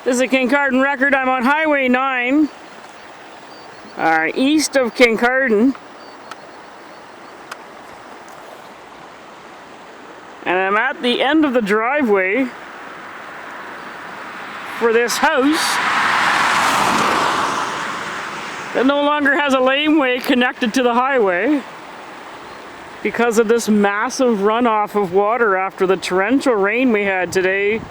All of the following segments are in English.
This is a Kincardine record. I'm on Highway 9, east of Kincardine. And I'm at the end of the driveway for this house that no longer has a laneway connected to the highway because of this massive runoff of water after the torrential rain we had today.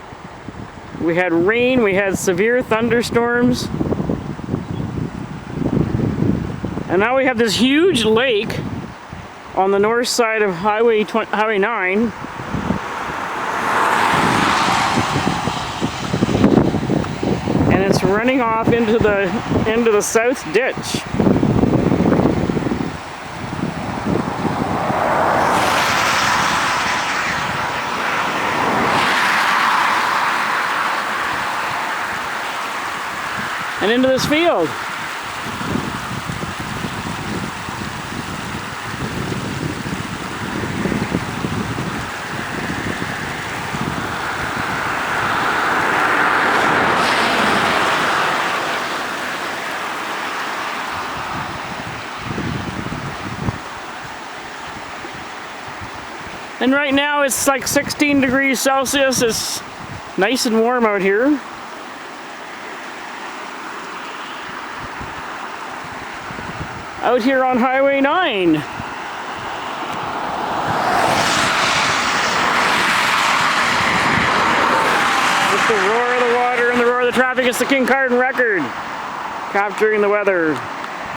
We had rain, we had severe thunderstorms, and now we have this huge lake on the north side of Highway 9. And it's running off into the south ditch. And into this field. And right now it's like 16 degrees Celsius. It's nice and warm out here. Out here on Highway 9. With the roar of the water and the roar of the traffic, it's the Kincardine record, capturing the weather.